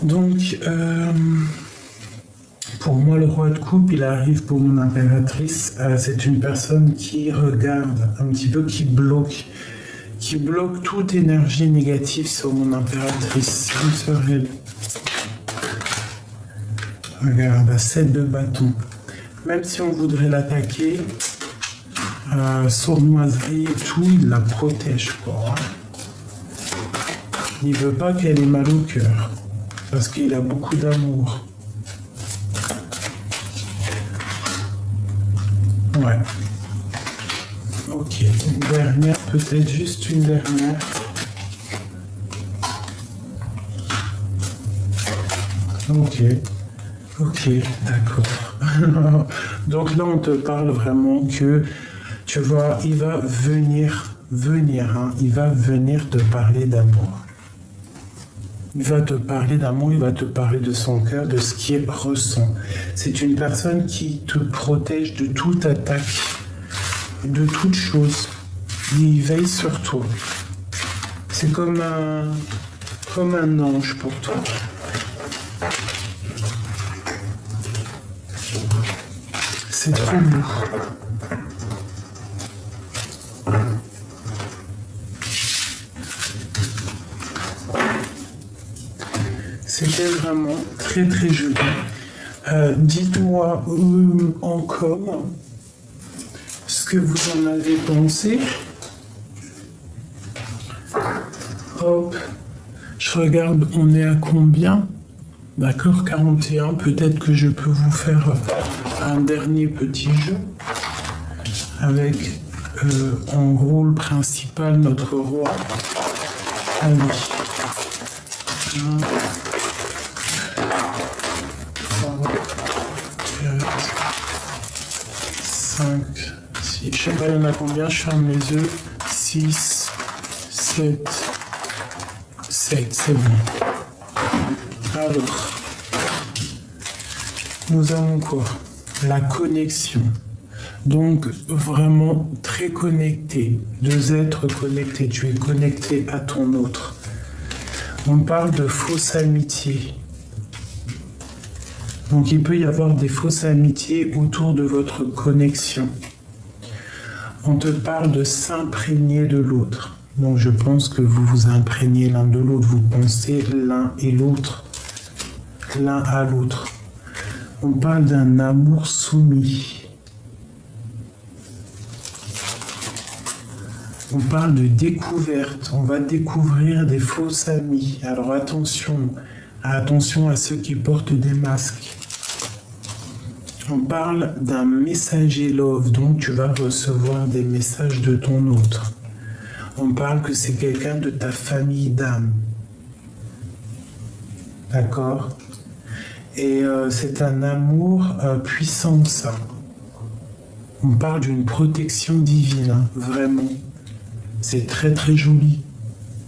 Donc, pour moi, le roi de coupe, il arrive pour mon impératrice. C'est une personne qui regarde un petit peu, qui bloque toute énergie négative sur mon impératrice. Une sœur, elle. Regarde, 7 de bâton. Même si on voudrait l'attaquer, sournoiserie et tout, il la protège. Quoi. Il veut pas qu'elle ait mal au cœur. Parce qu'il a beaucoup d'amour. Ouais. Ok, une dernière, peut-être juste une dernière. Ok, d'accord. Donc là, on te parle vraiment que, tu vois, il va venir, hein, il va venir te parler d'amour. Il va te parler d'amour, il va te parler de son cœur, de ce qu'il ressent. C'est une personne qui te protège de toute attaque, de toute chose. Il veille sur toi. C'est comme un ange pour toi. C'est trop beau. C'était vraiment très très joli. Dites-moi en com ce que vous en avez pensé. Hop, je regarde, on est à combien? D'accord, 41. Peut-être que je peux vous faire un dernier petit jeu avec en rôle principal notre roi. Allez. 1, 5, 6, je sais pas, il y en a combien, je ferme les yeux. 6, 7, c'est bon. Alors, nous avons quoi? La connexion. Donc, vraiment très connecté. 2 êtres connectés. Tu es connecté à ton autre. On parle de fausse amitié. Donc, il peut y avoir des fausses amitiés autour de votre connexion. On te parle de s'imprégner de l'autre. Donc, je pense que vous vous imprégnez l'un de l'autre. Vous pensez l'un et l'autre l'un à l'autre. On parle d'un amour soumis. On parle de découverte. On va découvrir des faux amis. Alors attention à ceux qui portent des masques. On parle d'un messager love, donc tu vas recevoir des messages de ton autre. On parle que c'est quelqu'un de ta famille d'âme. D'accord ? Et c'est un amour puissant, ça. On parle d'une protection divine, hein, vraiment. C'est très très joli.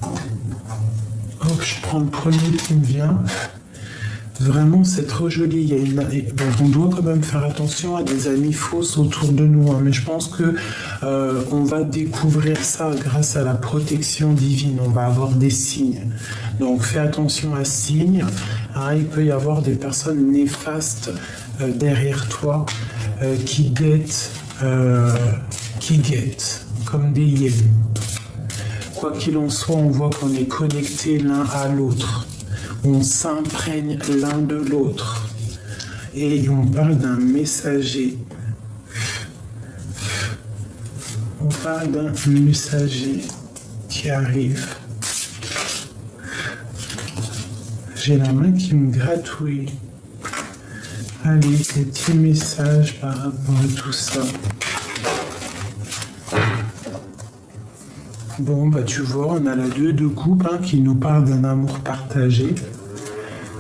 Hop, je prends le premier qui me vient. Vraiment, c'est trop joli. Donc, on doit quand même faire attention à des amis fausses autour de nous, hein. Mais je pense que on va découvrir ça grâce à la protection divine. On va avoir des signes. Donc, fais attention à ces signes. Hein, il peut y avoir des personnes néfastes derrière toi qui guettent comme des hyènes. Quoi qu'il en soit, on voit qu'on est connectés l'un à l'autre. On s'imprègne l'un de l'autre. Et on parle d'un messager. On parle d'un messager qui arrive. J'ai la main qui me gratouille. Allez, des petits messages par rapport à tout ça. Bon, bah tu vois, on a la 2 de coupe qui nous parle d'un amour partagé.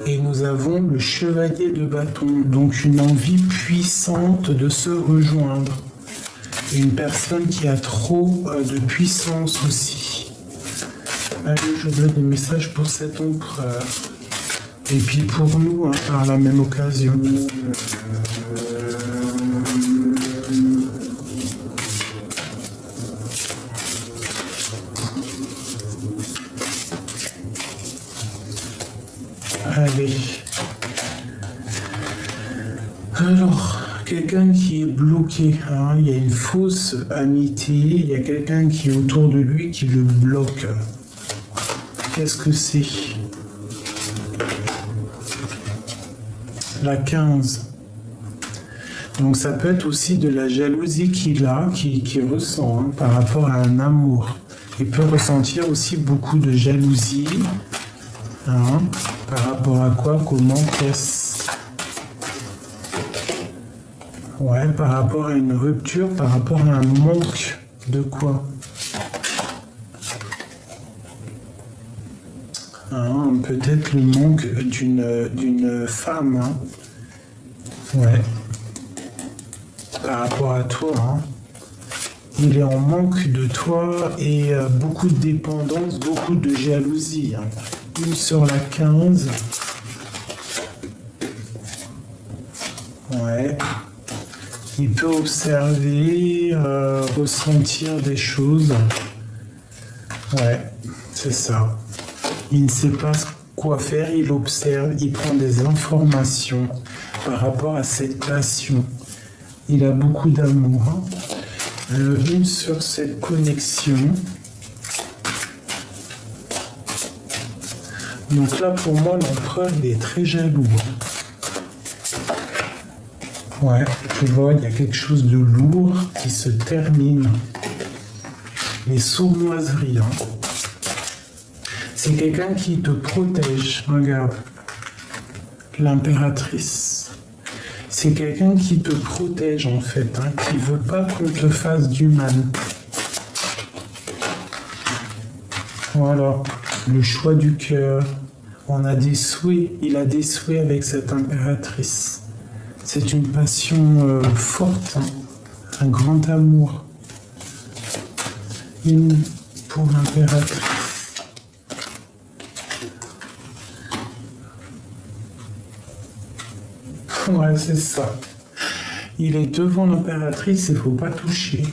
Et nous avons le chevalier de bâton, donc une envie puissante de se rejoindre. Une personne qui a trop de puissance aussi. Allez, je donne des messages pour cet empereur. Et puis pour nous, par la même occasion. Allez. Alors, quelqu'un qui est bloqué, il y a une fausse amitié, il y a quelqu'un qui est autour de lui qui le bloque. Qu'est-ce que c'est ? La 15. Donc ça peut être aussi de la jalousie qu'il a, qu'il ressent par rapport à un amour. Il peut ressentir aussi beaucoup de jalousie. Par rapport à quoi? Comment? Qu'est-ce? Ouais, par rapport à une rupture, par rapport à un manque de quoi? Peut-être le manque d'une femme. Ouais. Par rapport à toi. Il est en manque de toi et beaucoup de dépendance, beaucoup de jalousie. Une sur la 15. Ouais. Il peut observer, ressentir des choses. Ouais, c'est ça. Il ne sait pas quoi faire, il observe, il prend des informations par rapport à cette passion. Il a beaucoup d'amour. Une sur cette connexion. Donc là, pour moi, l'empereur, il est très jaloux. Ouais, tu vois, il y a quelque chose de lourd qui se termine. Les sournoiseries. C'est quelqu'un qui te protège. Regarde. L'impératrice. C'est quelqu'un qui te protège, en fait, qui veut pas qu'on te fasse du mal. Voilà. Le choix du cœur. On a des souhaits. Il a des souhaits avec cette impératrice. C'est une passion forte, un grand amour. Une pour l'impératrice. Ouais, c'est ça. Il est devant l'impératrice, il ne faut pas toucher.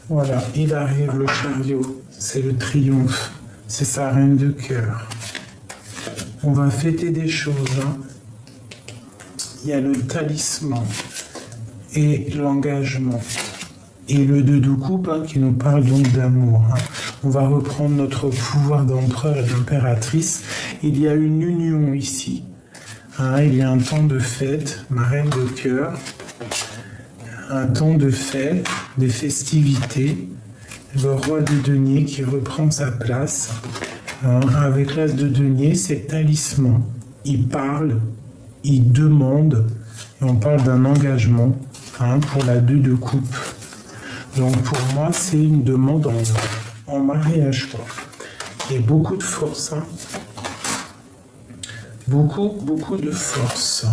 Voilà, il arrive, le chariot. C'est le triomphe. C'est sa reine de cœur. On va fêter des choses. Il y a le talisman et l'engagement. Et le 2 de coupe qui nous parle donc d'amour. on va reprendre notre pouvoir d'empereur et d'impératrice. Il y a une union ici. Hein, il y a un temps de fête, ma reine de cœur. Un temps de fête, des festivités. Le roi de denier qui reprend sa place. Hein, avec l'as de denier, c'est talisman. Il parle, il demande, et on parle d'un engagement, hein, pour la 2 de coupe. Donc pour moi, c'est une demande en mariage, quoi. Et beaucoup de force, hein. Beaucoup de force.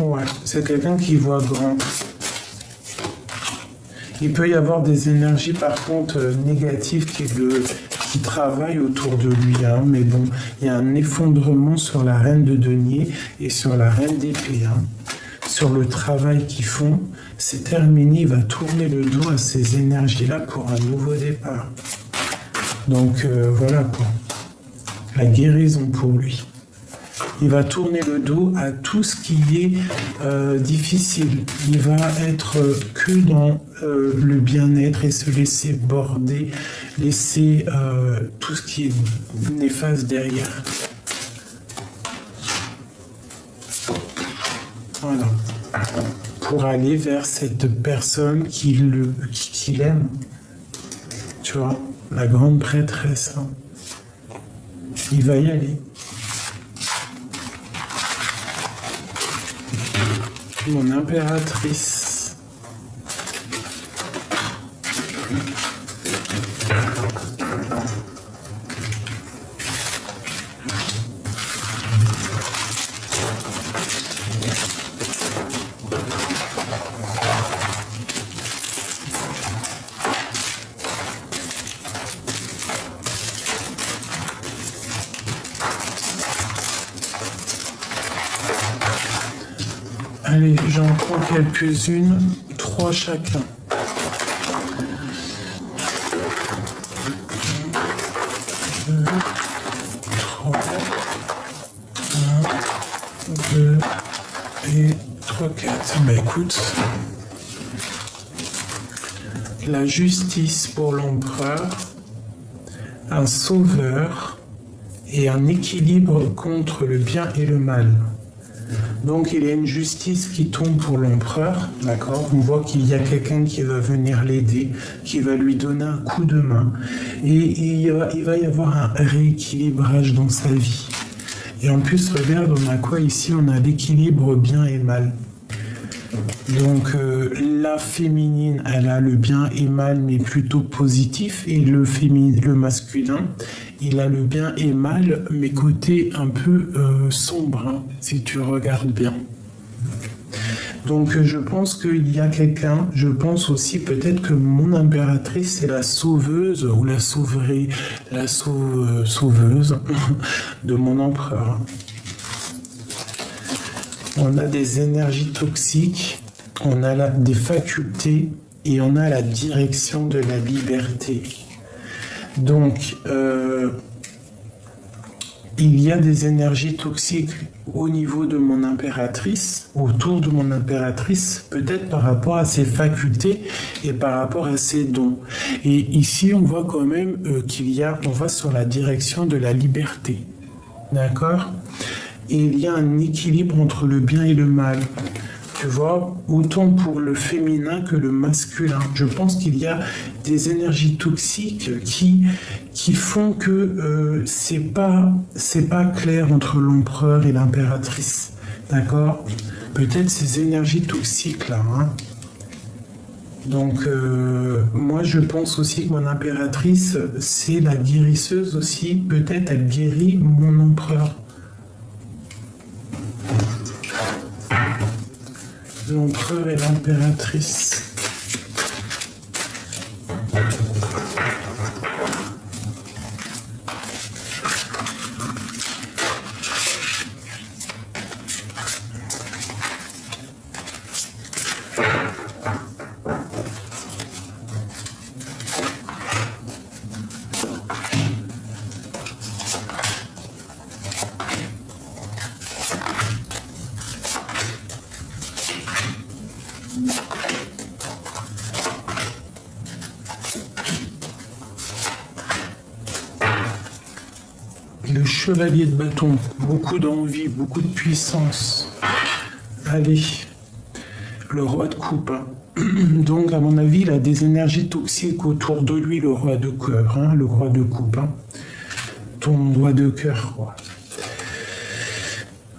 Ouais, c'est quelqu'un qui voit grand. Il peut y avoir des énergies, par contre, négatives qui travaillent autour de lui, hein, mais bon, il y a un effondrement sur la reine de denier et sur la reine d'épée, hein. Sur le travail qu'ils font, c'est terminé, il va tourner le dos à ces énergies-là pour un nouveau départ. Donc voilà quoi, la guérison pour lui. Il va tourner le dos à tout ce qui est difficile. Il va être que dans le bien-être et se laisser border, laisser tout ce qui est néfaste derrière. Voilà. Pour aller vers cette personne qui l'aime. Tu vois, la grande prêtresse. Hein. Il va y aller. Mon impératrice. Allez, j'en prends quelques-unes, 3 chacun. 1, 2, 3, 1, 2 et 3, 4. Bah écoute, la justice pour l'empereur, un sauveur et un équilibre contre le bien et le mal. Donc il y a une justice qui tombe pour l'empereur, d'accord? On voit qu'il y a quelqu'un qui va venir l'aider, qui va lui donner un coup de main. Et il va y avoir un rééquilibrage dans sa vie. Et en plus, regarde, on a quoi ici? On a l'équilibre bien et mal. Donc la féminine, elle a le bien et mal, mais plutôt positif. Et le masculin, il a le bien et mal, mais côté un peu sombre, hein, si tu regardes bien. Donc je pense qu'il y a quelqu'un, je pense aussi peut-être que mon impératrice, c'est la sauveuse ou la sauveuse de mon empereur. On a des énergies toxiques, on a des facultés et on a la direction de la liberté. Donc, il y a des énergies toxiques au niveau de mon impératrice, autour de mon impératrice, peut-être par rapport à ses facultés et par rapport à ses dons. Et ici, on voit quand même on va sur la direction de la liberté. D'accord ? Et il y a un équilibre entre le bien et le mal. Tu vois, autant pour le féminin que le masculin. Je pense qu'il y a des énergies toxiques qui font que c'est pas clair entre l'empereur et l'impératrice. D'accord ? Peut-être ces énergies toxiques-là. Hein. Donc, moi, je pense aussi que mon impératrice, c'est la guérisseuse aussi. Peut-être elle guérit mon empereur. L'empereur et l'impératrice. Le chevalier de bâton, beaucoup d'envie, beaucoup de puissance. Allez, le roi de coupe. Hein. Donc, à mon avis, il a des énergies toxiques autour de lui, le roi de cœur, hein, le roi de coupe. Hein. Ton doigt de cœur, quoi.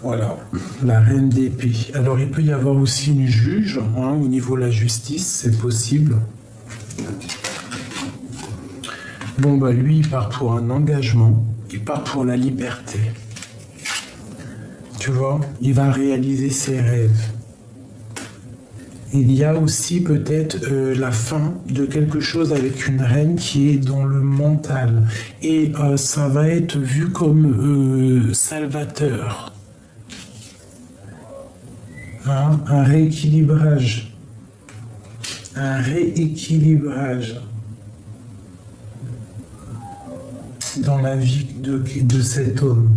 Voilà, la reine d'épée. Alors, il peut y avoir aussi une juge, hein, au niveau de la justice, c'est possible. Bon, bah, lui, il part pour un engagement, il part pour la liberté. Tu vois, il va réaliser ses rêves. Il y a aussi peut-être la fin de quelque chose avec une reine qui est dans le mental. Et ça va être vu comme salvateur. Hein, un rééquilibrage. Un rééquilibrage dans la vie de cet homme.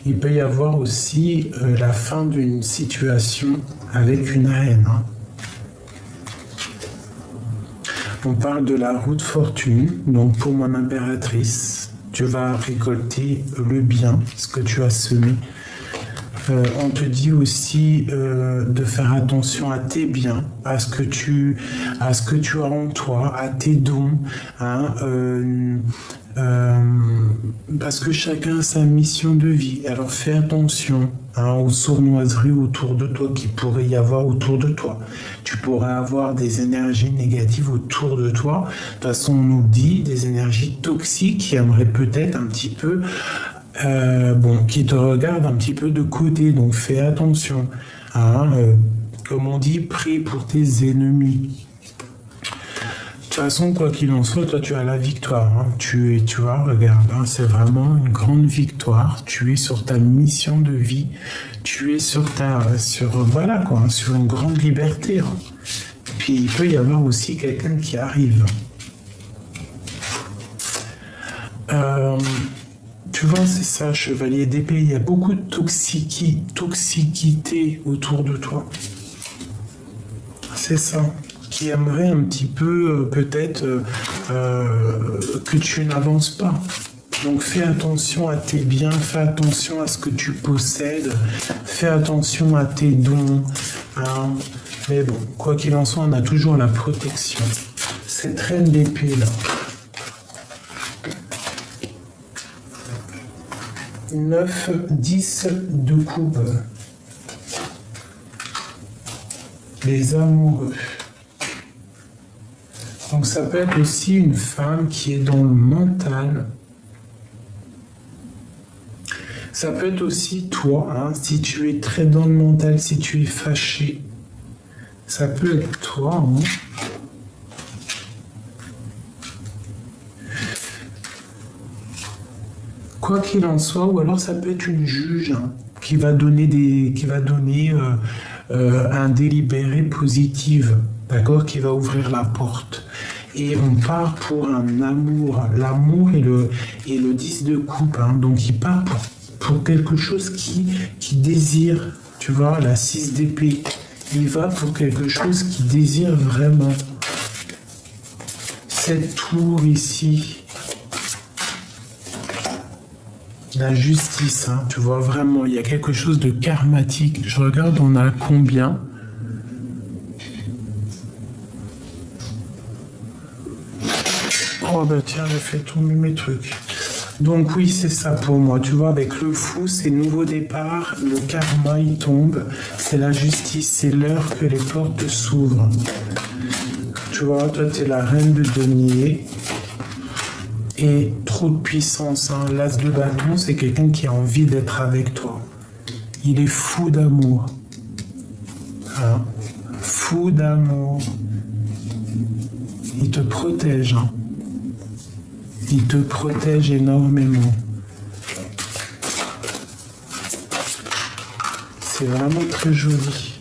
Il peut y avoir aussi la fin d'une situation avec une reine. Hein. On parle de la roue de fortune. Donc pour mon impératrice, tu vas récolter le bien, ce que tu as semé. On te dit aussi de faire attention à tes biens, à ce que tu as en toi, à tes dons. Hein, parce que chacun a sa mission de vie. Alors fais attention aux sournoiseries autour de toi qu'il pourrait y avoir autour de toi. Tu pourrais avoir des énergies négatives autour de toi. De toute façon, on nous dit des énergies toxiques qui aimeraient peut-être un petit peu, qui te regardent un petit peu de côté. Donc fais attention. Comme on dit, prie pour tes ennemis. De toute façon, quoi qu'il en soit, toi, tu as la victoire. Hein. Tu vois, regarde, hein, c'est vraiment une grande victoire. Tu es sur ta mission de vie. Tu es sur une grande liberté. Hein. Puis, il peut y avoir aussi quelqu'un qui arrive. Tu vois, c'est ça, chevalier d'épée. Il y a beaucoup de toxicité autour de toi. C'est ça. Qui aimerait un petit peu, peut-être, que tu n'avances pas. Donc fais attention à tes biens, fais attention à ce que tu possèdes, fais attention à tes dons. Hein. Mais bon, quoi qu'il en soit, on a toujours la protection. Cette reine d'épée là. 9, 10 de coupe. Les amoureux. Donc ça peut être aussi une femme qui est dans le mental. Ça peut être aussi toi, hein, si tu es très dans le mental, si tu es fâché. Ça peut être toi. Hein. Quoi qu'il en soit, ou alors ça peut être une juge hein, qui va donner un délibéré positif, d'accord, qui va ouvrir la porte. Et on part pour un amour. L'amour et le 10 de coupe. Hein. Donc il part pour quelque chose qui désire. Tu vois, la 6 d'épée. Il va pour quelque chose qu'il désire vraiment. Cette tour ici. La justice, hein, tu vois, vraiment, il y a quelque chose de karmatique. Je regarde, on a combien ? Oh bah tiens, j'ai fait tomber mes trucs. Donc oui, c'est ça pour moi. Tu vois, avec le fou, c'est nouveau départ, le karma, il tombe. C'est la justice, c'est l'heure que les portes s'ouvrent. Tu vois, toi, t'es la reine de denier. Et trop de puissance. Hein. L'as de bâton, c'est quelqu'un qui a envie d'être avec toi. Il est fou d'amour. Hein. Fou d'amour. Il te protège. Hein. Il te protège énormément. C'est vraiment très joli.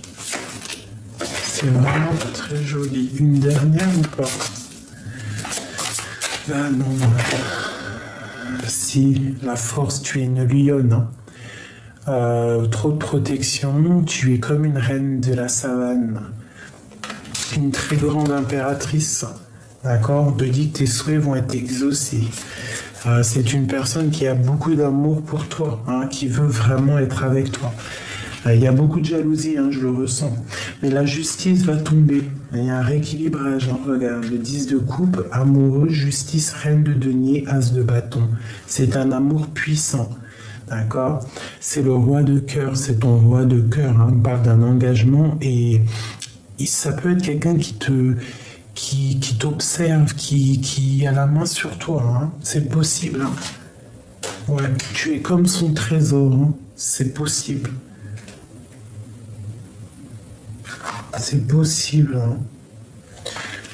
C'est vraiment très joli. Une dernière ou pas ? Ah non. Si, la force, tu es une lionne. Hein. Trop de protection, tu es comme une reine de la savane. Une très grande impératrice. D'accord, on te dit que tes souhaits vont être exaucés. C'est une personne qui a beaucoup d'amour pour toi, hein, qui veut vraiment être avec toi. Il y a beaucoup de jalousie, hein, je le ressens. Mais la justice va tomber. Il y a un rééquilibrage. Hein. Regarde, le 10 de coupe, amoureux, justice, reine de denier, as de bâton. C'est un amour puissant. D'accord? C'est le roi de cœur, c'est ton roi de cœur. Hein. On parle d'un engagement et ça peut être quelqu'un qui t'observe, qui a la main sur toi. Hein. C'est possible. Hein. Ouais, tu es comme son trésor. Hein. C'est possible. C'est possible. Hein.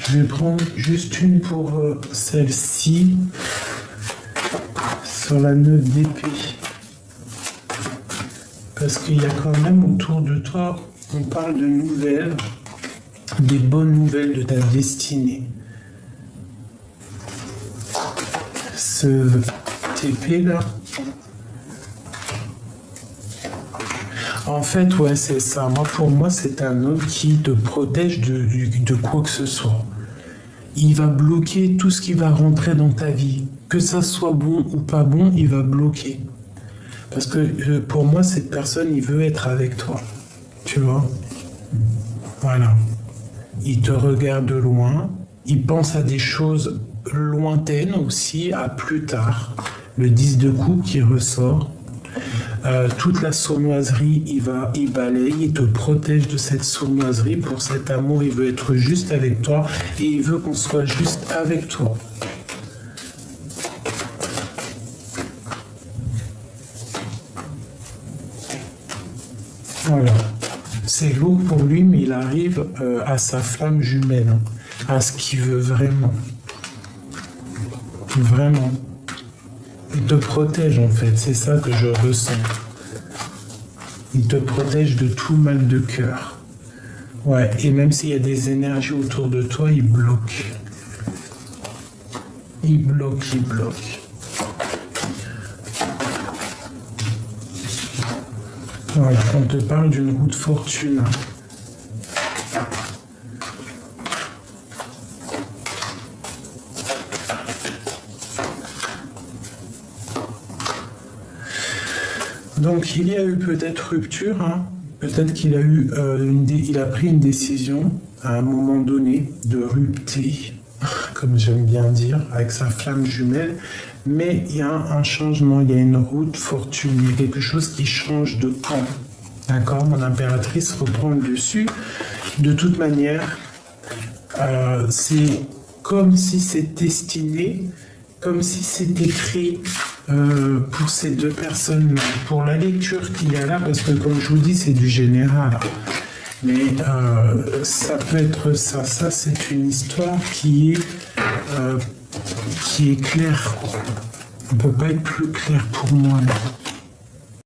Je vais prendre juste une pour celle-ci. Sur la 9 d'épée. Parce qu'il y a quand même autour de toi, on parle de nouvelles, des bonnes nouvelles de ta destinée. Ce épée là. En fait, ouais, c'est ça. Moi, pour moi, c'est un homme qui te protège de quoi que ce soit. Il va bloquer tout ce qui va rentrer dans ta vie. Que ça soit bon ou pas bon, il va bloquer. Parce que pour moi, cette personne, il veut être avec toi. Tu vois? Voilà. Il te regarde de loin. Il pense à des choses lointaines aussi, à plus tard. Le 10 de coupe qui ressort. Toute la sournoiserie, il balaye, il te protège de cette sournoiserie. Pour cet amour, il veut être juste avec toi et il veut qu'on soit juste avec toi. Voilà. C'est lourd pour lui, mais il arrive à sa flamme jumelle, hein, à ce qu'il veut vraiment. Vraiment. Il te protège en fait, c'est ça que je ressens. Il te protège de tout mal de cœur. Ouais, et même s'il y a des énergies autour de toi, il bloque. Il bloque, il bloque. Voilà, on te parle d'une roue de fortune. Donc il y a eu peut-être rupture, hein. Peut-être qu'il a eu il a pris une décision à un moment donné de rupter, comme j'aime bien dire, avec sa flamme jumelle. Mais il y a un changement, il y a une route fortune, il y a quelque chose qui change de camp. D'accord? Mon impératrice reprend le dessus. De toute manière, c'est comme si c'est destiné, comme si c'est écrit pour ces deux personnes-là. Pour la lecture qu'il y a là, parce que comme je vous dis, c'est du général. Mais ça peut être ça. Ça, c'est une histoire qui est claire. On ne peut pas être plus clair pour moi. Là.